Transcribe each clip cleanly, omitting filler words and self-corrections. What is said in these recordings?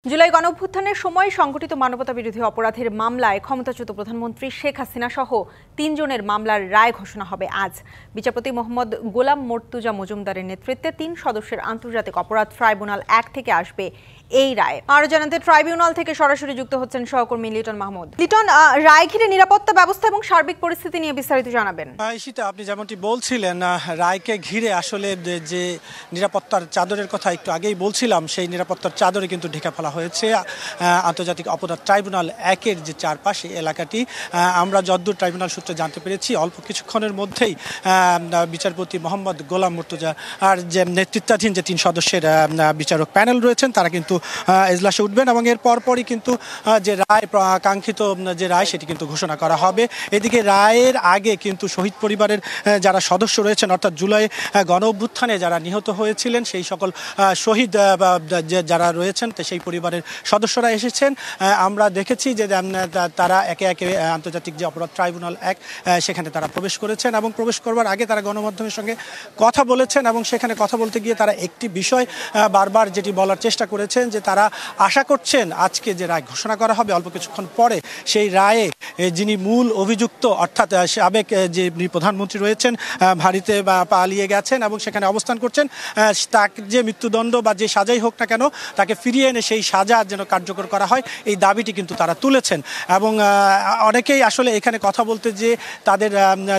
জুলাই গণঅভ্যুত্থানের সময় সংগঠিত মানবতাবিরোধী অপরাধের মামলায় ক্ষমতাচ্যুত প্রধানমন্ত্রী শেখ হাসিনা সহ ৩ জনের মামলার রায় ঘোষণা হবে আজ। বিচারপতি মোহাম্মদ গোলাম মর্তুজা মজুমদারের নেতৃত্বে ৩ সদস্যের আন্তর্জাতিক অপরাধ ট্রাইব্যুনাল ১ থেকে আসবে এই রায়। আরো জানাতে ট্রাইব্যুনাল থেকে সরাসরি যুক্ত হচ্ছেন সহকর্মী লিটন মাহমুদ। লিটন, রায় ঘিরে নিরাপত্তা ব্যবস্থা এবং সার্বিক পরিস্থিতি নিয়ে বিস্তারিত জানাবেন। ঈশিতা, আপনি যেমনটি বলছিলেন, রায়কে ঘিরে আসলে যে নিরাপত্তার চাদরের কথা একটু আগেই বলছিলাম, সেই নিরাপত্তার চাদরে কিন্তু ঢেকে ফেলা হয়েছে আন্তর্জাতিক অপরাধ ট্রাইব্যুনাল ১-এর যে চারপাশে এলাকাটি। আমরা যদ্দূর ট্রাইব্যুনাল সূত্রে জানতে পেরেছি, অল্প কিছুক্ষণের মধ্যেই বিচারপতি মোহাম্মদ গোলাম মর্তুজা আর যে নেতৃত্বাধীন যে ৩ সদস্যের বিচারক প্যানেল রয়েছেন তারা কিন্তু এজলাসে উঠবেন এবং এর পরপরই কিন্তু যে রায়, কাঙ্ক্ষিত যে রায়, সেটি কিন্তু ঘোষণা করা হবে। এদিকে রায়ের আগে কিন্তু শহীদ পরিবারের যারা সদস্য রয়েছেন, অর্থাৎ জুলাই গণ অভ্যুত্থানে যারা নিহত হয়েছিলেন সেই সকল শহীদ যারা রয়েছেন সেই পরিবারের সদস্যরা এসেছেন। আমরা দেখেছি যে তারা একে একে আন্তর্জাতিক যে অপরাধ ট্রাইব্যুনাল ১ সেখানে তারা প্রবেশ করেছেন এবং প্রবেশ করবার আগে তারা গণমাধ্যমের সঙ্গে কথা বলেছেন এবং সেখানে কথা বলতে গিয়ে তারা একটি বিষয় বারবার যেটি বলার চেষ্টা করেছেন যে তারা আশা করছেন আজকে যে রায় ঘোষণা করা হবে অল্প কিছুক্ষণ পরে, সেই রায়ে যিনি মূল অভিযুক্ত অর্থাৎ সাবেক যে প্রধানমন্ত্রী রয়েছেন, ভারতে পালিয়ে গেছেন এবং সেখানে অবস্থান করছেন, তাকে যে মৃত্যুদণ্ড বা যে সাজাই হোক না কেন তাকে ফিরিয়ে এনে সেই সাজা যেন কার্যকর করা হয়, এই দাবিটি কিন্তু তারা তুলেছেন। এবং অনেকেই আসলে এখানে কথা বলতে যে তাদের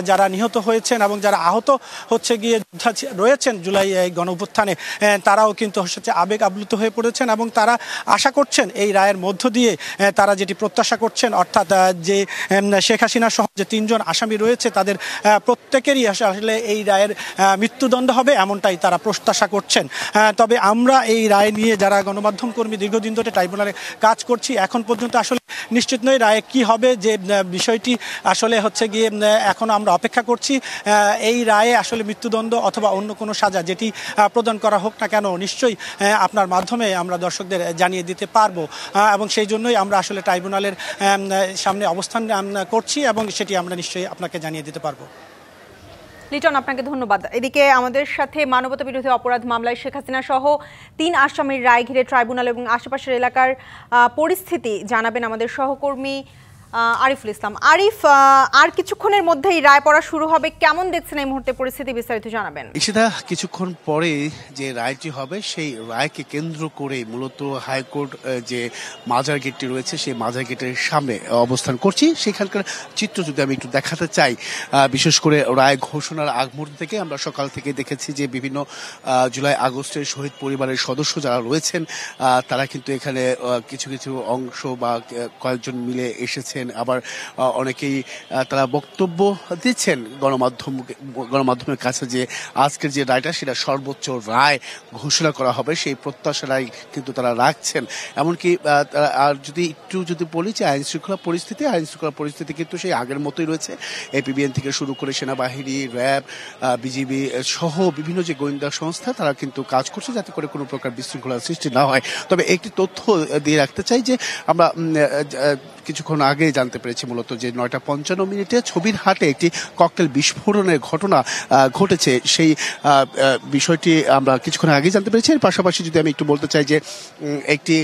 যারা নিহত হয়েছেন এবং যারা আহত হচ্ছে গিয়ে রয়েছেন জুলাই গণ অভ্যুত্থানে, তারাও কিন্তু হচ্ছে আবেগ আপ্লুত হয়ে পড়েছেন এবং তারা আশা করছেন এই রায়ের মধ্য দিয়ে তারা যেটি প্রত্যাশা করছেন, অর্থাৎ যে শেখ হাসিনা সহ যে ৩ জন আসামি রয়েছে তাদের প্রত্যেকেরই আসলে এই রায়ের মৃত্যুদণ্ড হবে, এমনটাই তারা প্রত্যাশা করছেন। তবে আমরা এই রায় নিয়ে যারা গণমাধ্যম কর্মী দীর্ঘদিন ধরে ট্রাইব্যুনালে কাজ করছি, এখন পর্যন্ত আসলে নিশ্চিত নয় রায়ে কি হবে, যে বিষয়টি আসলে হচ্ছে গিয়ে এখন আমরা অপেক্ষা করছি। এই রায়ে আসলে মৃত্যুদণ্ড অথবা অন্য কোনো সাজা যেটি প্রদান করা হোক না কেন, নিশ্চয়ই আপনার মাধ্যমে আমরা দর্শকদের জানিয়ে দিতে পারবো এবং সেই জন্যই আমরা আসলে ট্রাইব্যুনালের সামনে অবস্থান করছি এবং সেটি আমরা নিশ্চয়ই আপনাকে জানিয়ে দিতে পারবো। লিটন, আপনাকে ধন্যবাদ। এদিকে আমাদের সাথে মানবতাবিরোধী অপরাধ মামলায় শেখ হাসিনা সহ ৩ আসামির রায় ঘিরে ট্রাইব্যুনাল এবং আশেপাশের এলাকার পরিস্থিতি জানাবেন আমাদের সহকর্মী আরিফুল ইসলাম। আরিফ, আর কিছুক্ষণের মধ্যেই রায় পড়া শুরু হবে, কেমন দেখছেন এই মুহূর্তে পরিস্থিতি, বিস্তারিত জানাবেন। ঈশিতা, কিছুক্ষণ পরে যে রায়টি হবে সেই রায়কে কেন্দ্র করে মূলত হাইকোর্ট যে মাজার গেটটি রয়েছে সেই মাজার গেটের সামনে অবস্থান করছি। সেখানকার চিত্র যদি আমি একটু দেখাতে চাই, বিশেষ করে রায় ঘোষণার আগ মুহূর্ত থেকে আমরা সকাল থেকে দেখেছি যে বিভিন্ন জুলাই আগস্টের শহীদ পরিবারের সদস্য যারা রয়েছেন তারা কিন্তু এখানে কিছু কিছু অংশ বা কয়েকজন মিলে এসেছে, আবার অনেকেই তারা বক্তব্য দিচ্ছেন গণমাধ্যমের কাছে যে আজকের যে রায়টা সেটা সর্বোচ্চ রায় ঘোষণা করা হবে, সেই প্রত্যাশাটাই কিন্তু তারা রাখছেন। এমনকি আর যদি বলি যে আইন শৃঙ্খলা পরিস্থিতি কিন্তু সেই আগের মতোই রয়েছে। এপিবিএন থেকে শুরু করে সেনাবাহিনী, র্যাব, বিজিবি সহ বিভিন্ন যে গোয়েন্দা সংস্থা তারা কিন্তু কাজ করছে যাতে করে কোনো প্রকার বিশৃঙ্খলার সৃষ্টি না হয়। তবে একটি তথ্য দিয়ে রাখতে চাই যে আমরা কিছুক্ষণ আগে জানতে পেরেছি মূলত যে ৯টা ৫৫ ছবির হাটে একটি ককটেল বিস্ফোরণের ঘটনা ঘটেছে, সেই বিষয়টি আমরা কিছুক্ষণ আগে জানতে পেরেছি। এর পাশাপাশি যদি আমি একটু বলতে চাই যে একটি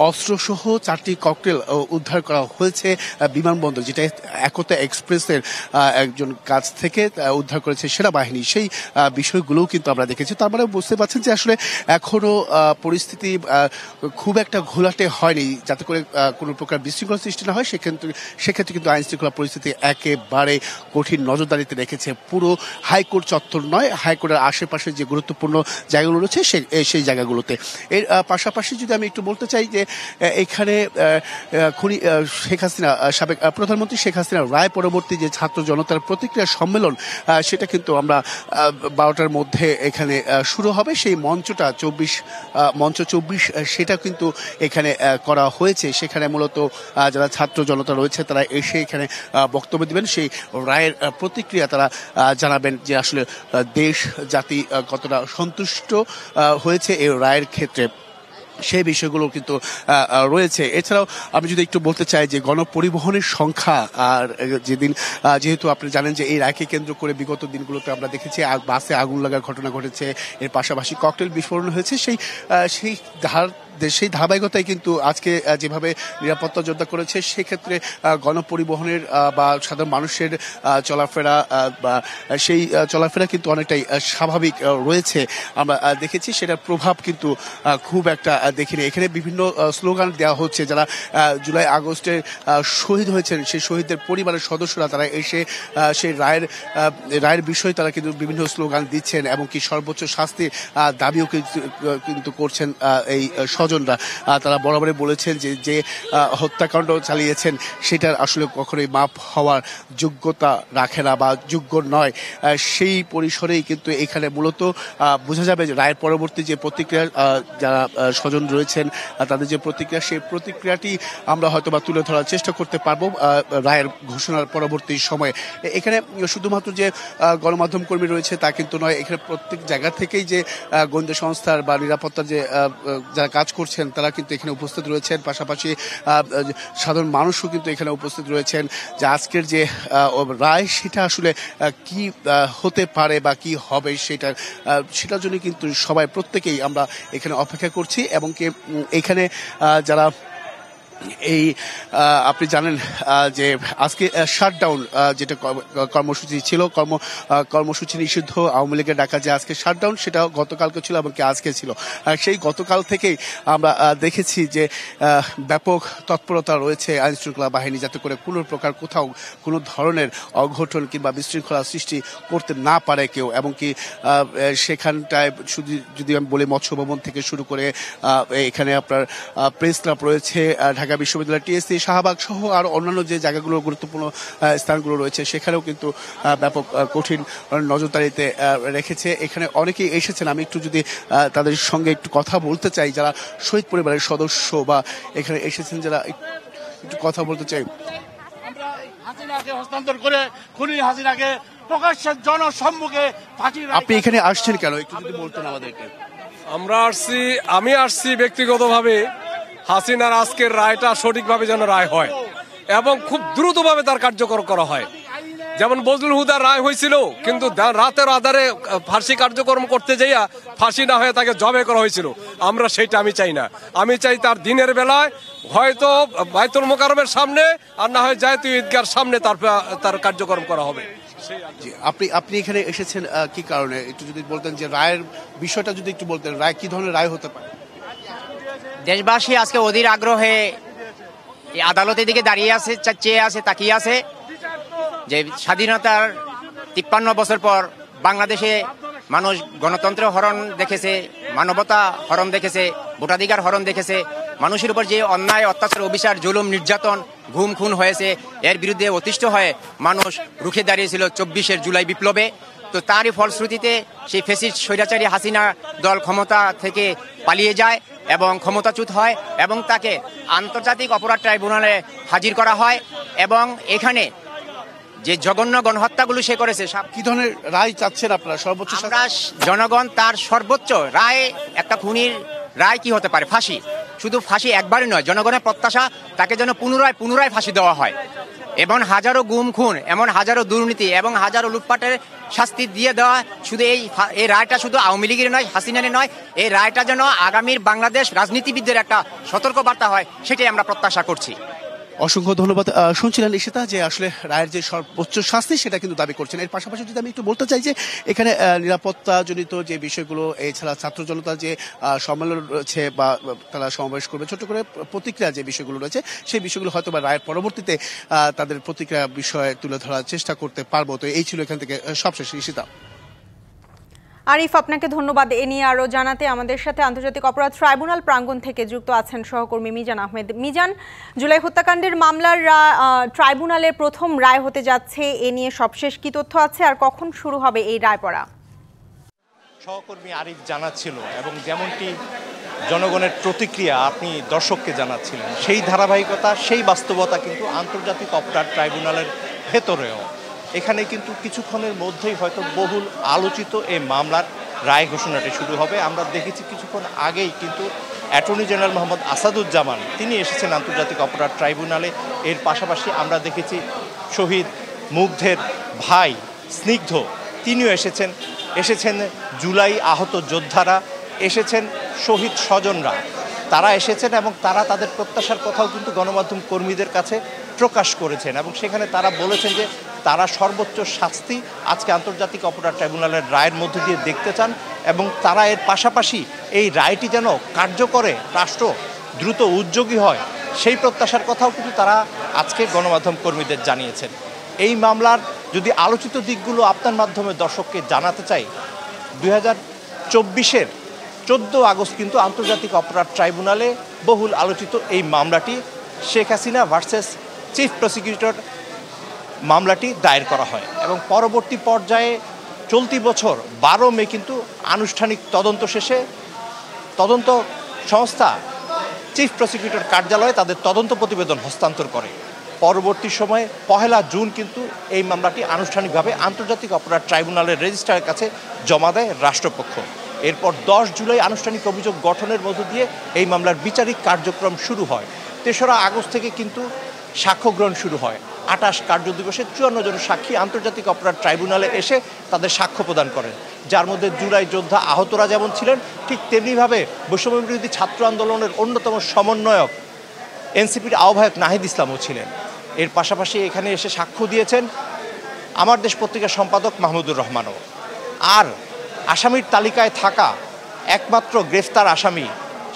অস্ত্রসহ 4টি ককটেল উদ্ধার করা হয়েছে বিমানবন্দর, যেটা একতা এক্সপ্রেসের একজন কাছ থেকে উদ্ধার করেছে সেনাবাহিনী, সেই বিষয়গুলোও কিন্তু আমরা দেখেছি। তার মানে বুঝতে পারছেন যে আসলে এখনো পরিস্থিতি খুব একটা ঘোলাটে হয়নি যাতে করে কোনো প্রকার বিশৃঙ্খলা সৃষ্টি না হয়। সেক্ষেত্রে কিন্তু আইন শৃঙ্খলা পরিস্থিতি একেবারে কঠিন নজরদারিতে রেখেছে পুরো হাইকোর্ট চত্বর নয়, হাইকোর্টের আশেপাশে যে গুরুত্বপূর্ণ জায়গাগুলো রয়েছে সেই জায়গাগুলোতে। এর পাশাপাশি যদি আমি একটু বলতে চাই যে এখানে শেখ হাসিনা, সাবেক প্রধানমন্ত্রী শেখ হাসিনা রায় পরবর্তী যে ছাত্র জনতার প্রতিক্রিয়া সম্মেলন, সেটা কিন্তু আমরা 12টার মধ্যে এখানে শুরু হবে। সেই মঞ্চটা মঞ্চ 24 সেটা কিন্তু এখানে করা হয়েছে। সেখানে মূলত যারা ছাত্র জনতা রয়েছে তারা এসে এখানে বক্তব্য দিবেন, সেই রায়ের প্রতিক্রিয়া তারা জানাবেন যে আসলে দেশ জাতি কতটা সন্তুষ্ট হয়েছে এই রায়ের ক্ষেত্রে, সেই বিষয়গুলো কিন্তু রয়েছে। এছাড়াও আমি যদি একটু বলতে চাই যে গণপরিবহনের সংখ্যা, আর যেহেতু আপনি জানেন যে এই রায়কে কেন্দ্র করে বিগত দিনগুলোতে আমরা দেখেছি বাসে আগুন লাগার ঘটনা ঘটেছে, এর পাশাপাশি ককটেল বিস্ফোরণ হয়েছে, সেই সেই ধারাবাহিকতায় কিন্তু আজকে যেভাবে নিরাপত্তা জোরদার করেছে সেক্ষেত্রে গণপরিবহনের বা সাধারণ মানুষের চলাফেরা বা সেই চলাফেরা কিন্তু অনেকটাই স্বাভাবিক রয়েছে আমরা দেখেছি। সেটার প্রভাব কিন্তু খুব একটা দেখিনি। এখানে বিভিন্ন স্লোগান দেওয়া হচ্ছে, যারা জুলাই আগস্টে শহীদ হয়েছেন সেই শহীদদের পরিবারের সদস্যরা তারা এসে সেই রায়ের বিষয়ে তারা কিন্তু বিভিন্ন স্লোগান দিচ্ছেন এবং কি সর্বোচ্চ শাস্তির দাবিও কিন্তু করছেন এই স্বজনরা। তারা বরাবরই বলেছেন যে হত্যাকাণ্ড চালিয়েছেন সেটার আসলে কখনোই মাপ হওয়ার যোগ্যতা রাখে না বা যোগ্য নয়। সেই পরিসরেই কিন্তু এখানে মূলত বোঝা যাবে যে রায়ের পরবর্তী যে প্রতিক্রিয়া, যারা স্বজন রয়েছেন তাদের যে প্রতিক্রিয়া, সেই প্রতিক্রিয়াটি আমরা হয়তো বা তুলে ধরার চেষ্টা করতে পারবো রায়ের ঘোষণার পরবর্তী সময়ে। এখানে শুধুমাত্র যে গণমাধ্যম কর্মী রয়েছে তা কিন্তু নয়, এখানে প্রত্যেক জায়গা থেকেই যে গোয়েন্দা সংস্থার বা নিরাপত্তার যে যারা কাজ করছেন তারা কিন্তু এখানে উপস্থিত রয়েছেন। পাশাপাশি সাধারণ মানুষও কিন্তু এখানে উপস্থিত রয়েছেন। যে আজকের যে রায় সেটা আসলে কি হতে পারে বা কি হবে সেটার জন্য কিন্তু সবাই প্রত্যেকেই আমরা এখানে অপেক্ষা করছি। এবং কি এখানে যারা এই আপনি জানেন যে আজকে শাটডাউন যেটা কর্মসূচি ছিল, কর্মসূচি নিষিদ্ধ আওয়ামী লীগের ডাকা যে আজকে শাটডাউন, সেটা গতকালকে ছিল এবং কি আজকে ছিল। সেই গতকাল থেকেই আমরা দেখেছি যে ব্যাপক তৎপরতা রয়েছে আইন শৃঙ্খলা বাহিনী, যাতে করে কোনো প্রকার কোথাও কোনো ধরনের অঘটন কিংবা বিশৃঙ্খলা সৃষ্টি করতে না পারে কেউ। এবং কি সেখানটায় শুধু যদি আমি বলি মৎস্য ভবন থেকে শুরু করে এখানে আপনার প্রেস ক্লাব রয়েছে, ঢাকা বিশ্ববিদ্যালয়, টিএসসি, শাহবাগ সহ আর অন্যান্য যে জায়গাগুলো গুরুত্বপূর্ণ স্থানগুলো রয়েছে সেখানেও কিন্তু ব্যাপক কঠিন নজরদারিতে রেখেছে। এখানে অনেকেই এসেছেন, আমি একটু যদি তাদের সঙ্গে একটু কথা বলতে চাই, যারা শহীদ পরিবারের সদস্য বা এখানে এসেছেন যারা, একটু কথা বলতে চাই। হাসিনাকে হস্তান্তর করে খুনি হাসিনাকে প্রকাশ্যে জনসম্মুখে ফাঁসির। আপনি এখানে আসছেন কেন একটু যদি বলতেন আমাদেরকে। আমি আসছি ব্যক্তিগতভাবে হাসিনার আজকের রায়টা সঠিকভাবে যেন রায় হয় এবং খুব দ্রুতভাবে তার কার্যকর করা হয়। যেমন বজলুল হুদার রায় হয়েছিল, কিন্তু রাতের আধারে ফাঁসি কার্যক্রম করতে যাইয়া ফাঁসি না হয়ে তাকে জবে করা হয়েছিল। সেটা আমি চাই না। আমি চাই তার দিনের বেলায় হয়তো বাইতুল মোকাররমের সামনে আর না হয় জাতীয় ঈদগাহর সামনে তার কার্যক্রম করা হবে। আপনি এখানে এসেছেন কি কারণে একটু যদি বলতেন, যে রায়ের বিষয়টা যদি একটু বলতেন, রায় কি ধরনের রায় হতে পারে? দেশবাসী আজকে অধীর আগ্রহে আদালতের দিকে দাঁড়িয়ে আছে, চেয়ে আছে, তাকিয়ে আছে যে স্বাধীনতার 53 বছর পর বাংলাদেশে মানুষ গণতন্ত্র হরণ দেখেছে, মানবতা হরণ দেখেছে, ভোটাধিকার হরণ দেখেছে। মানুষের উপর যে অন্যায়, অত্যাচার, অবিচার, জুলুম, নির্যাতন, গুম খুন হয়েছে, এর বিরুদ্ধে অতিষ্ঠ হয়ে মানুষ রুখে দাঁড়িয়েছিল 24 জুলাই বিপ্লবে। তো তারই ফলশ্রুতিতে সেই ফ্যাসিস্ট স্বৈরাচারী হাসিনা দল ক্ষমতা থেকে পালিয়ে যায় এবং ক্ষমতাচ্যুত হয় এবং তাকে আন্তর্জাতিক অপরাধ ট্রাইব্যুনালে হাজির করা হয়। এবং এখানে যে জঘন্য গণহত্যাগুলো সে করেছে, কি ধরনের রায় চাচ্ছেন আপনারা? সর্বোচ্চ জনগণ তার সর্বোচ্চ রায়, একটা খুনির রায় কি হতে পারে? ফাঁসি। শুধু ফাঁসি একবারই নয়, জনগণের প্রত্যাশা তাকে যেন পুনরায় ফাঁসি দেওয়া হয়। এমন হাজারো গুম খুন, এমন হাজারো দুর্নীতি এবং হাজারো লুটপাটের শাস্তি দিয়ে দেওয়া, শুধু এই রায়টা শুধু আওয়ামী লীগের নয়, হাসিনার নয়, এই রায়টা যেন আগামীর বাংলাদেশ রাজনীতিবিদদের একটা সতর্কবার্তা হয়, সেটাই আমরা প্রত্যাশা করছি। অসংখ্য ধন্যবাদ। শুনছিলেন ঈশিতা যে আসলে রায়ের যে সর্বোচ্চ শাস্তি সেটা কিন্তু দাবি করছেন। এর পাশাপাশি যদি আমি একটু বলতে চাই যে এখানে নিরাপত্তাজনিত যে বিষয়গুলো, এছাড়া ছাত্র জনতা যে সম্মেলন রয়েছে বা তারা সমাবেশ করবে, ছোট করে প্রতিক্রিয়া যে বিষয়গুলো রয়েছে সেই বিষয়গুলো হয়তো বা রায়ের পরবর্তীতে তাদের প্রতিক্রিয়া বিষয়ে তুলে ধরার চেষ্টা করতে পারবো। তো এই ছিল এখান থেকে সবশেষ। ঈশিতা। আরিফ, আপনাকে ধন্যবাদ। এ নিয়ে আরও জানাতে আমাদের সাথে আন্তর্জাতিক অপরাধ ট্রাইব্যুনাল প্রাঙ্গণ থেকে যুক্ত আছেন সহকর্মী মিজান আহমেদ। মিজান, জুলাই হত্যাকাণ্ডের মামলার ট্রাইব্যুনালের প্রথম রায় হতে যাচ্ছে, এ নিয়ে সবশেষ কি তথ্য আছে আর কখন শুরু হবে এই রায় পড়া? সহকর্মী আরিফ জানাচ্ছিল এবং যেমনটি জনগণের প্রতিক্রিয়া আপনি দর্শককে জানাচ্ছিলেন, সেই ধারাবাহিকতা, সেই বাস্তবতা কিন্তু আন্তর্জাতিক অপরাধ ট্রাইব্যুনালের ভেতরেও। এখানে কিন্তু কিছুক্ষণের মধ্যেই হয়তো বহুল আলোচিত এই মামলার রায় ঘোষণাটি শুরু হবে। আমরা দেখেছি কিছুক্ষণ আগেই কিন্তু অ্যাটর্নি জেনারেল মোহাম্মদ আসাদুজ্জামান তিনি এসেছেন আন্তর্জাতিক অপরাধ ট্রাইব্যুনালে। এর পাশাপাশি আমরা দেখেছি শহীদ মুগ্ধের ভাই স্নিগ্ধ তিনিও এসেছেন জুলাই আহত যোদ্ধারা, এসেছেন শহীদ স্বজনরা। তারা এসেছেন এবং তারা তাদের প্রত্যাশার কথাও কিন্তু গণমাধ্যম কর্মীদের কাছে প্রকাশ করেছেন এবং সেখানে তারা বলেছেন যে তারা সর্বোচ্চ শাস্তি আজকে আন্তর্জাতিক অপরাধ ট্রাইব্যুনালের রায়ের মধ্যে দিয়ে দেখতে চান এবং তারা এর পাশাপাশি এই রায়টি যেন কার্যকরে রাষ্ট্র দ্রুত উদ্যোগী হয় সেই প্রত্যাশার কথাও কিন্তু তারা আজকে গণমাধ্যম কর্মীদের জানিয়েছেন। এই মামলার যদি আলোচিত দিকগুলো আপনার মাধ্যমে দর্শককে জানাতে চাই, 2024-এর 14 আগস্ট কিন্তু আন্তর্জাতিক অপরাধ ট্রাইব্যুনালে বহুল আলোচিত এই মামলাটি Sheikh Hasina versus chief prosecutor মামলাটি দায়ের করা হয় এবং পরবর্তী পর্যায়ে চলতি বছর 12 মে কিন্তু আনুষ্ঠানিক তদন্ত শেষে তদন্ত সংস্থা চিফ প্রসিকিউটর কার্যালয়ে তাদের তদন্ত প্রতিবেদন হস্তান্তর করে। পরবর্তী সময়ে 1 জুন কিন্তু এই মামলাটি আনুষ্ঠানিকভাবে আন্তর্জাতিক অপরাধ ট্রাইব্যুনালের রেজিস্ট্রারের কাছে জমা দেয় রাষ্ট্রপক্ষ। এরপর 10 জুলাই আনুষ্ঠানিক অভিযোগ গঠনের মধ্য দিয়ে এই মামলার বিচারিক কার্যক্রম শুরু হয়। 3রা আগস্ট থেকে কিন্তু সাক্ষ্য গ্রহণ শুরু হয়। 28 কার্যদিবসে 54 জন সাক্ষী আন্তর্জাতিক অপরাধ ট্রাইব্যুনালে এসে তাদের সাক্ষ্য প্রদান করেন, যার মধ্যে জুলাই যোদ্ধা আহতরা যেমন ছিলেন ঠিক তেমনিভাবে বৈষম্যবিরোধী ছাত্র আন্দোলনের অন্যতম সমন্বয়ক এনসিপির আহ্বায়ক নাহিদ ইসলামও ছিলেন। এর পাশাপাশি এখানে এসে সাক্ষ্য দিয়েছেন আমার দেশ পত্রিকার সম্পাদক মাহমুদুর রহমানও। আর আসামির তালিকায় থাকা একমাত্র গ্রেফতার আসামি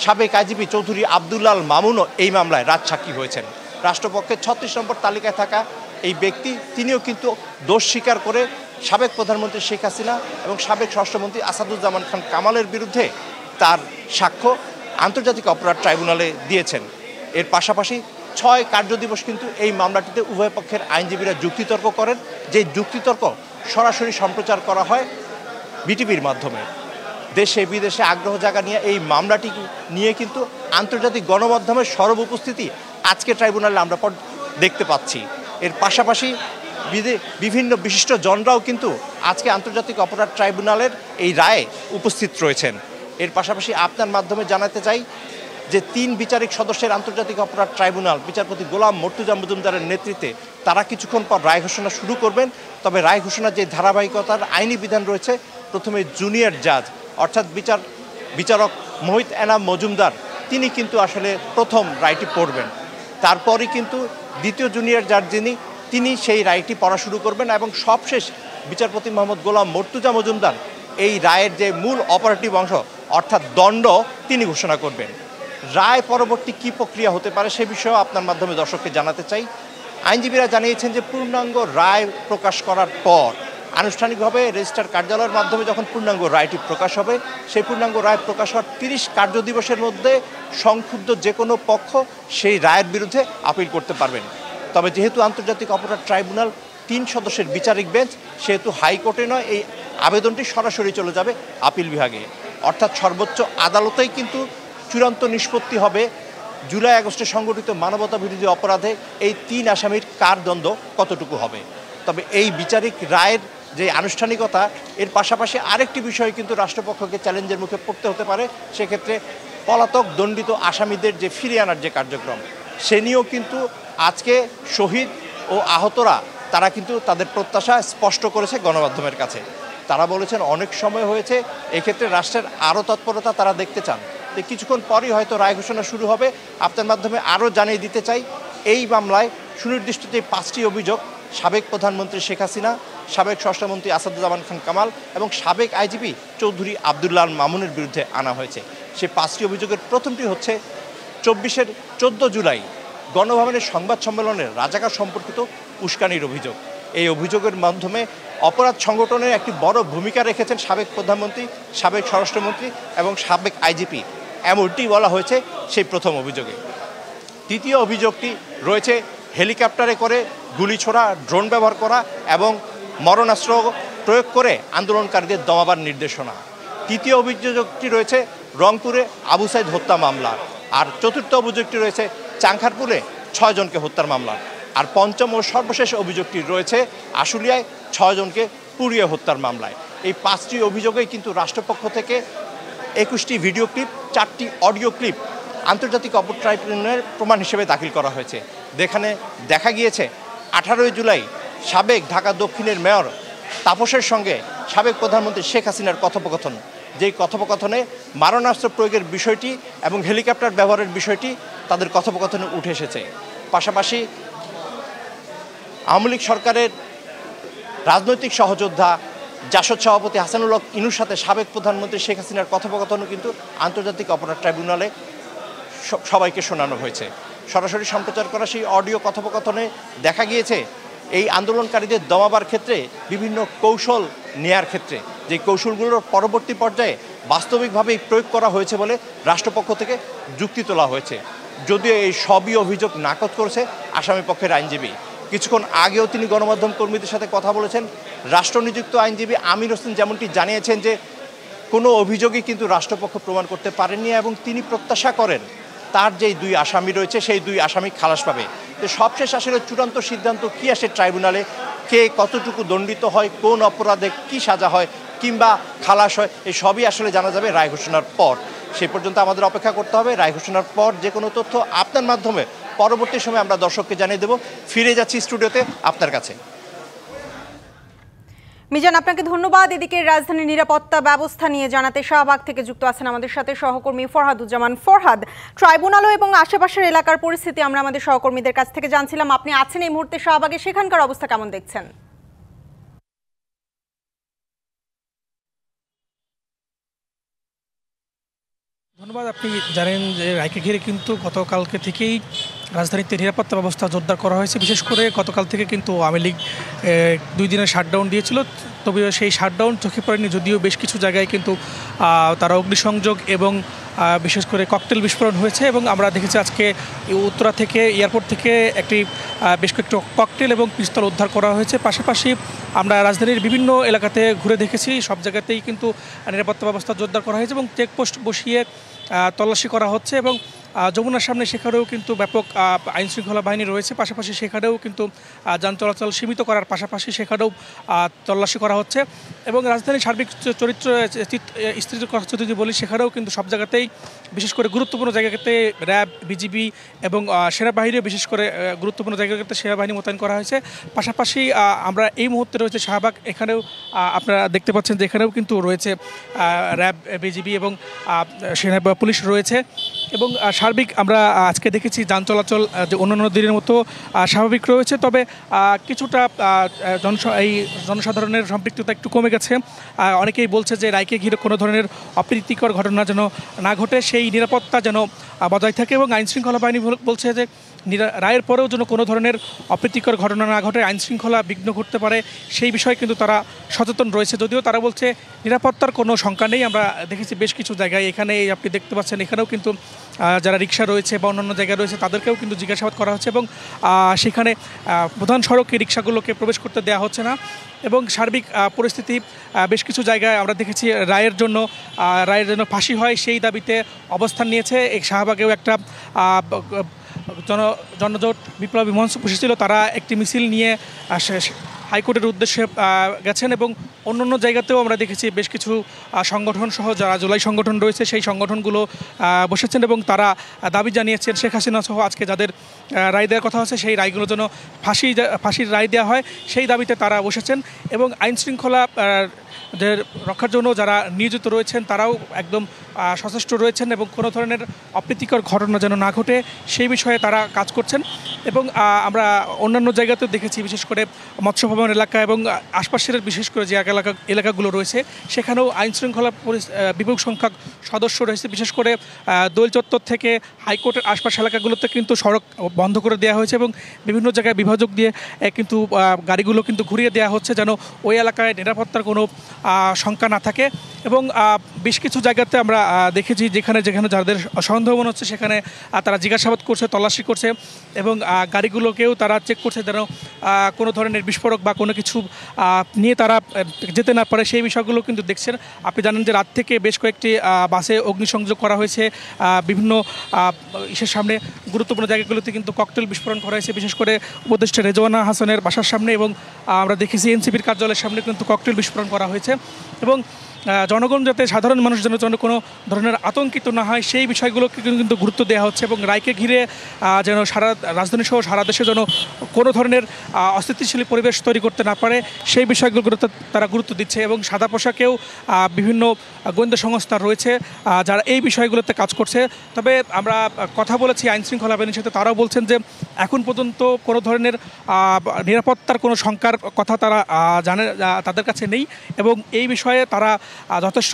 সাবেক আইজিপি চৌধুরী আব্দুল্লাল মামুনও এই মামলায় রাজসাক্ষী হয়েছেন। রাষ্ট্রপক্ষের 36 নম্বর তালিকায় থাকা এই ব্যক্তি তিনিও কিন্তু দোষ স্বীকার করে সাবেক প্রধানমন্ত্রী শেখ হাসিনা এবং সাবেক স্বরাষ্ট্রমন্ত্রী আসাদুজ্জামান খান কামালের বিরুদ্ধে তার সাক্ষ্য আন্তর্জাতিক অপরাধ ট্রাইব্যুনালে দিয়েছেন। এর পাশাপাশি 6 কার্যদিবস কিন্তু এই মামলাটিতে উভয় পক্ষের আইনজীবীরা যুক্তিতর্ক করেন, যে যুক্তিতর্ক সরাসরি সম্প্রচার করা হয় বিটিভির মাধ্যমে। দেশে বিদেশে আগ্রহ জাগা নিয়ে এই মামলাটি নিয়ে কিন্তু আন্তর্জাতিক গণমাধ্যমের সরব উপস্থিতি আজকে ট্রাইব্যুনালে আমরা দেখতে পাচ্ছি। এর পাশাপাশি বিভিন্ন বিশিষ্ট জনরাও কিন্তু আজকে আন্তর্জাতিক অপরাধ ট্রাইব্যুনালের এই রায়ে উপস্থিত রয়েছেন। এর পাশাপাশি আপনার মাধ্যমে জানাতে চাই যে 3 বিচারিক সদস্যের আন্তর্জাতিক অপরাধ ট্রাইব্যুনাল বিচারপতি গোলাম মর্তুজা মজুমদারের নেতৃত্বে তারা কিছুক্ষণ পর রায় ঘোষণা শুরু করবেন। তবে রায় ঘোষণার যে ধারাবাহিকতার আইনি বিধান রয়েছে, প্রথমে জুনিয়র জাজ অর্থাৎ বিচারক মোহিত এনাম মজুমদার তিনি কিন্তু আসলে প্রথম রায়টি পড়বেন। তারপরই কিন্তু দ্বিতীয় জুনিয়র জাজ তিনি সেই রায়টি পড়া শুরু করবেন এবং সবশেষ বিচারপতি মোহাম্মদ গোলাম মর্তুজা মজুমদার এই রায়ের যে মূল অপারেটিভ অংশ অর্থাৎ দণ্ড তিনি ঘোষণা করবেন। রায় পরবর্তী কী প্রক্রিয়া হতে পারে সে বিষয়েও আপনার মাধ্যমে দর্শককে জানাতে চাই। আইনজীবীরা জানিয়েছেন যে পূর্ণাঙ্গ রায় প্রকাশ করার পর আনুষ্ঠানিকভাবে রেজিস্ট্রার কার্যালয়ের মাধ্যমে যখন পূর্ণাঙ্গ রায়টি প্রকাশ হবে, সেই পূর্ণাঙ্গ রায় প্রকাশ হওয়ার 30 কার্যদিবসের মধ্যে সংক্ষুব্ধ যে কোনো পক্ষ সেই রায়ের বিরুদ্ধে আপিল করতে পারবেন। তবে যেহেতু আন্তর্জাতিক অপরাধ ট্রাইব্যুনাল 3 সদস্যের বিচারিক বেঞ্চ, সেহেতু হাইকোর্টে নয়, এই আবেদনটি সরাসরি চলে যাবে আপিল বিভাগে। অর্থাৎ সর্বোচ্চ আদালতেই কিন্তু চূড়ান্ত নিষ্পত্তি হবে জুলাই আগস্টে সংগঠিত মানবতা বিরোধী অপরাধে এই 3 আসামির কার দ্বন্দ্ব কতটুকু হবে। তবে এই বিচারিক রায়ের যে আনুষ্ঠানিকতা, এর পাশাপাশি আরেকটি বিষয় কিন্তু রাষ্ট্রপক্ষকে চ্যালেঞ্জের মুখে পড়তে হতে পারে। সেক্ষেত্রে পলাতক দণ্ডিত আসামিদের যে ফিরিয়ে আনার যে কার্যক্রম, সে নিয়েও কিন্তু আজকে শহীদ ও আহতরা তারা কিন্তু তাদের প্রত্যাশা স্পষ্ট করেছে গণমাধ্যমের কাছে। তারা বলেছেন অনেক সময় হয়েছে, এক্ষেত্রে রাষ্ট্রের আরও তৎপরতা তারা দেখতে চান। তো কিছুক্ষণ পরই হয়তো রায় ঘোষণা শুরু হবে। আপনার মাধ্যমে আরও জানিয়ে দিতে চাই, এই মামলায় সুনির্দিষ্ট যে 5টি অভিযোগ সাবেক প্রধানমন্ত্রী শেখ হাসিনা, সাবেক স্বরাষ্ট্রমন্ত্রী আসাদুজ্জামান খান কামাল এবং সাবেক আইজিপি চৌধুরী আব্দুল্লাহ মামুনের বিরুদ্ধে আনা হয়েছে। সেই 5টি অভিযোগের প্রথমটি হচ্ছে 14 জুলাই গণভবনের সংবাদ সম্মেলনের রাজাকার সম্পর্কিত উস্কানির অভিযোগ। এই অভিযোগের মাধ্যমে অপরাধ সংগঠনের একটি বড় ভূমিকা রেখেছেন সাবেক প্রধানমন্ত্রী, সাবেক স্বরাষ্ট্রমন্ত্রী এবং সাবেক আইজিপি, এমনটি বলা হয়েছে সেই প্রথম অভিযোগে। দ্বিতীয় অভিযোগটি রয়েছে হেলিকপ্টারে করে গুলি ছোড়া, ড্রোন ব্যবহার করা এবং মরণাস্ত্র প্রয়োগ করে আন্দোলনকারীদের দমাবার নির্দেশনা। তৃতীয় অভিযোগটি রয়েছে রংপুরে আবু সাইদ হত্যা মামলা। আর চতুর্থ অভিযোগটি রয়েছে চাংখারপুরে 6 জনকে হত্যার মামলা। আর পঞ্চম ও সর্বশেষ অভিযোগটি রয়েছে আশুলিয়ায় 6 জনকে পুড়িয়ে হত্যার মামলায়। এই 5টি অভিযোগেই কিন্তু রাষ্ট্রপক্ষ থেকে 21টি ভিডিও ক্লিপ, 4টি অডিও ক্লিপ আন্তর্জাতিক অপরাধ ট্রাইব্যুনালের প্রমাণ হিসেবে দাখিল করা হয়েছে। যেখানে দেখা গিয়েছে 18 জুলাই সাবেক ঢাকা দক্ষিণের মেয়র তাপসের সঙ্গে সাবেক প্রধানমন্ত্রী শেখ হাসিনার কথোপকথন, যেই কথোপকথনে মারণাস্ত্র প্রয়োগের বিষয়টি এবং হেলিকপ্টার ব্যবহারের বিষয়টি তাদের কথোপকথনে উঠে এসেছে। পাশাপাশি আওয়ামী লীগ সরকারের রাজনৈতিক সহযোদ্ধা জাসদ সভাপতি হাসানুল হক ইনুর সাথে সাবেক প্রধানমন্ত্রী শেখ হাসিনার কথোপকথনও কিন্তু আন্তর্জাতিক অপরাধ ট্রাইব্যুনালে সবাইকে শোনানো হয়েছে। সরাসরি সম্প্রচার করা সেই অডিও কথোপকথনে দেখা গিয়েছে এই আন্দোলনকারীদের দমাবার ক্ষেত্রে বিভিন্ন কৌশল নেয়ার ক্ষেত্রে যে কৌশলগুলোর পরবর্তী পর্যায়ে বাস্তবিকভাবেই প্রয়োগ করা হয়েছে বলে রাষ্ট্রপক্ষ থেকে যুক্তি তোলা হয়েছে। যদিও এই সবই অভিযোগ নাকচ করেছে আসামি পক্ষের আইনজীবী। কিছুক্ষণ আগেও তিনি গণমাধ্যম কর্মীদের সাথে কথা বলেছেন। রাষ্ট্রনিযুক্ত আইনজীবী আমির হোসেন যেমনটি জানিয়েছেন যে কোনো অভিযোগই কিন্তু রাষ্ট্রপক্ষ প্রমাণ করতে পারেননি এবং তিনি প্রত্যাশা করেন তার যেই 2 আসামি রয়েছে সেই 2 আসামি খালাস পাবে। তো সবশেষ আসলে চূড়ান্ত সিদ্ধান্ত কী আসে ট্রাইব্যুনালে, কে কতটুকু দণ্ডিত হয়, কোন অপরাধে কী সাজা হয় কিংবা খালাস হয়, এই সবই আসলে জানা যাবে রায় ঘোষণার পর। সেই পর্যন্ত আমাদের অপেক্ষা করতে হবে। রায় ঘোষণার পর যে কোনো তথ্য আপনার মাধ্যমে পরবর্তী সময় আমরা দর্শককে জানিয়ে দেব। ফিরে যাচ্ছি স্টুডিওতে আপনার কাছে। মিজান, আপনাকে ধন্যবাদ। এদিকে রাজধানীর নিরাপত্তা ব্যবস্থা নিয়ে জানাতে শাহবাগ থেকে যুক্ত আছেন আমাদের সাথে সহকর্মী ফরহাদুজ্জামান। ফরহাদ, ট্রাইব্যুনাল এবং আশেপাশের এলাকার পরিস্থিতি আমরা আমাদের সহকর্মীদের কাছ থেকে জানছিলাম। আপনি আছেন এই মুহূর্তে শাহবাগে, সেখানকার অবস্থা কেমন দেখছেন? ধন্যবাদ। আপনি জানেন যে রায়কে ঘিরে কিন্তু গতকালকে থেকেই রাজধানীতে নিরাপত্তা ব্যবস্থা জোরদার করা হয়েছে। বিশেষ করে গতকাল থেকে কিন্তু আওয়ামী লীগ 2 দিনের শাটডাউন দিয়েছিল, তবে সেই শাটডাউন চোখে পড়েনি, যদিও বেশ কিছু জায়গায় কিন্তু তারা অগ্নিসংযোগ এবং বিশেষ করে ককটেল বিস্ফোরণ হয়েছে। এবং আমরা দেখেছি আজকে উত্তরা থেকে এয়ারপোর্ট থেকে একটি বেশ কয়েকটি ককটেল এবং পিস্তল উদ্ধার করা হয়েছে। পাশাপাশি আমরা রাজধানীর বিভিন্ন এলাকাতে ঘুরে দেখেছি, সব জায়গাতেই কিন্তু নিরাপত্তা ব্যবস্থা জোরদার করা হয়েছে এবং চেকপোস্ট বসিয়ে তল্লাশি করা হচ্ছে। এবং যমুনার সামনে সেখানেও কিন্তু ব্যাপক আইনশৃঙ্খলা বাহিনী রয়েছে। পাশাপাশি সেখানেও কিন্তু যান চলাচল সীমিত করার পাশাপাশি সেখানেও তল্লাশি করা হচ্ছে। এবং রাজধানীর সার্বিক চরিত্র স্থিতির কথা যদি বলি, সেখানেও কিন্তু সব জায়গাতেই বিশেষ করে গুরুত্বপূর্ণ জায়গাতে র্যাব, বিজিবি এবং সেনাবাহিনীও বিশেষ করে গুরুত্বপূর্ণ জায়গাতে সেনাবাহিনী মোতায়েন করা হয়েছে। পাশাপাশি আমরা এই মুহূর্তে রয়েছে শাহবাগ, এখানেও আপনারা দেখতে পাচ্ছেন যে এখানেও কিন্তু রয়েছে র্যাব, বিজিবি এবং সেনা পুলিশ রয়েছে। এবং সার্বিক আমরা আজকে দেখেছি যান চলাচল যে অন্যান্য দিনের মতো স্বাভাবিক রয়েছে, তবে কিছুটা এই জনসাধারণের সম্পৃক্ততা একটু কমে গেছে। অনেকেই বলছে যে রায়কে ঘিরে কোনো ধরনের অপ্রীতিকর ঘটনা যেন না ঘটে, সেই নিরাপত্তা যেন বজায় থাকে। এবং আইনশৃঙ্খলা বাহিনী বলছে যে রায়ের পরেও যেন কোনো ধরনের অপ্রীতিকর ঘটনা না ঘটে, আইনশৃঙ্খলা বিঘ্ন ঘটতে পারে সেই বিষয়ে কিন্তু তারা সচেতন রয়েছে। যদিও তারা বলছে নিরাপত্তার কোনো শঙ্কা নেই। আমরা দেখেছি বেশ কিছু জায়গায়, এখানে আপনি দেখতে পাচ্ছেন এখানেও কিন্তু যারা রিক্সা রয়েছে বা অন্যান্য জায়গায় রয়েছে তাদেরকেও কিন্তু জিজ্ঞাসাবাদ করা হচ্ছে এবং সেখানে প্রধান সড়কে রিক্সাগুলোকে প্রবেশ করতে দেওয়া হচ্ছে না। এবং সার্বিক পরিস্থিতি বেশ কিছু জায়গায় আমরা দেখেছি রায়ের জন্য ফাঁসি হয় সেই দাবিতে অবস্থান নিয়েছে। এই শাহবাগেও একটা জনজোট বিপ্লবী মঞ্চ বসেছিল, তারা একটি মিছিল নিয়ে হাইকোর্টের উদ্দেশ্যে গেছেন। এবং অন্য জায়গাতেও আমরা দেখেছি বেশ কিছু সংগঠন সহ যারা জুলাই সংগঠন রয়েছে সেই সংগঠনগুলো বসেছেন এবং তারা দাবি জানিয়েছেন শেখ হাসিনা সহ আজকে যাদের রায় দেওয়ার কথা আছে সেই রায়গুলোর জন্য ফাঁসির রায় দেওয়া হয় সেই দাবিতে তারা বসেছেন। এবং আইনশৃঙ্খলা রক্ষার জন্য যারা নিয়োজিত রয়েছেন তারাও একদম সচেষ্ট রয়েছেন এবং কোনো ধরনের অপ্রীতিকর ঘটনা যেন না ঘটে সেই বিষয়ে তারা কাজ করছেন। এবং আমরা অন্যান্য জায়গাতেও দেখেছি, বিশেষ করে মৎস্য ভবন এলাকা এবং আশপাশের বিশেষ করে যে এলাকাগুলো রয়েছে সেখানেও আইনশৃঙ্খলা বিপুল সংখ্যক সদস্য রয়েছে। বিশেষ করে দোল চত্বর থেকে হাইকোর্টের আশপাশ এলাকাগুলোতে কিন্তু সড়ক বন্ধ করে দেওয়া হয়েছে এবং বিভিন্ন জায়গায় বিভাজক দিয়ে কিন্তু গাড়িগুলো কিন্তু ঘুরিয়ে দেওয়া হচ্ছে যেন ওই এলাকায় নিরাপত্তার কোনো শঙ্কা না থাকে। এবং বেশ কিছু জায়গাতে আমরা দেখেছি যেখানে যাদের সন্দেহ মনে হচ্ছে সেখানে তারা জিজ্ঞাসাবাদ করছে, তল্লাশি করছে এবং গাড়িগুলোকেও তারা চেক করছে যেন কোনো ধরনের বিস্ফোরক বা কোনো কিছু নিয়ে তারা যেতে না পারে সেই বিষয়গুলো কিন্তু দেখছেন। আপনি জানেন যে রাত থেকে বেশ কয়েকটি বাসে অগ্নিসংযোগ করা হয়েছে, বিভিন্ন ইসের সামনে গুরুত্বপূর্ণ জায়গাগুলোতে কিন্তু ককটেল বিস্ফোরণ করা হয়েছে, বিশেষ করে উপদেষ্টা রেজওয়ানা হাসানের বাসার সামনে এবং আমরা দেখেছি এনসিপির কার্যালয়ের সামনে কিন্তু ককটেল বিস্ফোরণ করা হয়েছে। এবং জনগণ যাতে সাধারণ মানুষ যেন কোনো ধরনের আতঙ্কিত না হয় সেই বিষয়গুলোকে কিন্তু গুরুত্ব দেওয়া হচ্ছে এবং রায়কে ঘিরে যেন সারা রাজধানী সহ সারা দেশে যেন কোনো ধরনের অস্থিতিশীল পরিবেশ তৈরি করতে না পারে সেই বিষয়গুলো তারা গুরুত্ব দিচ্ছে এবং সাদা পোশাকেও বিভিন্ন গোয়েন্দা সংস্থা রয়েছে যারা এই বিষয়গুলোতে কাজ করছে। তবে আমরা কথা বলেছি আইনশৃঙ্খলা বাহিনীর সাথে, তারাও বলছেন যে এখন পর্যন্ত কোনো ধরনের নিরাপত্তার কোনো শঙ্কার কথা তারা জানে তাদের কাছে নেই এবং এই বিষয়ে তারা যথেষ্ট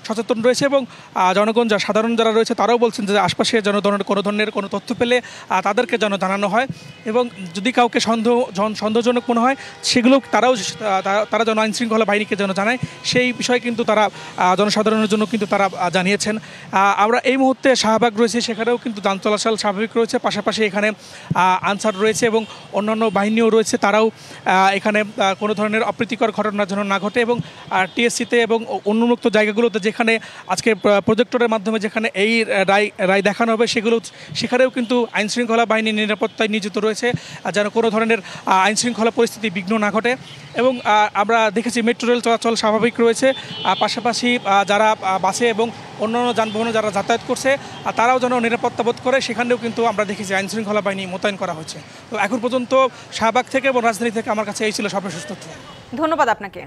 সচেতন রয়েছে এবং জনগণ সাধারণ যারা রয়েছে তারাও বলছেন যে আশপাশে যেন কোনো ধরনের কোনো তথ্য পেলে তাদেরকে যেন জানানো হয় এবং যদি কাউকে সন্দেহজনক মনে হয় সেগুলো তারা যেন আইনশৃঙ্খলা বাহিনীকে যেন জানায় সেই বিষয়ে কিন্তু তারা জনসাধারণের জন্য কিন্তু তারা জানিয়েছেন। আমরা এই মুহূর্তে শাহবাগ রয়েছে, সেখানেও কিন্তু যান চলাচল স্বাভাবিক রয়েছে, পাশাপাশি এখানে আনসার রয়েছে এবং অন্যান্য বাহিনীও রয়েছে, তারাও এখানে কোনো ধরনের অপ্রীতিকর ঘটনা যেন না ঘটে এবং টিএসসিতে এবং উন্মুক্ত জায়গাগুলোতে যেখানে আজকে প্রজেক্টরের মাধ্যমে যেখানে এই রায় দেখানো হবে সেখানেও কিন্তু আইনশৃঙ্খলা বাহিনীর নিরাপত্তায় নিয়োজিত রয়েছে যেন কোনো ধরনের আইনশৃঙ্খলা পরিস্থিতি বিঘ্ন না ঘটে এবং আমরা দেখেছি মেট্রো রেল চলাচল স্বাভাবিক রয়েছে, পাশাপাশি যারা বাসে এবং অন্যান্য যানবাহনে যারা যাতায়াত করছে তারাও যেন নিরাপত্তা বোধ করে সেখানেও কিন্তু আমরা দেখেছি আইনশৃঙ্খলা বাহিনী মোতায়েন করা হয়েছে। তো এখন পর্যন্ত শাহবাগ থেকে এবং রাজধানী থেকে আমার কাছে এই ছিল সর্বশেষ তথ্য। ধন্যবাদ আপনাকে।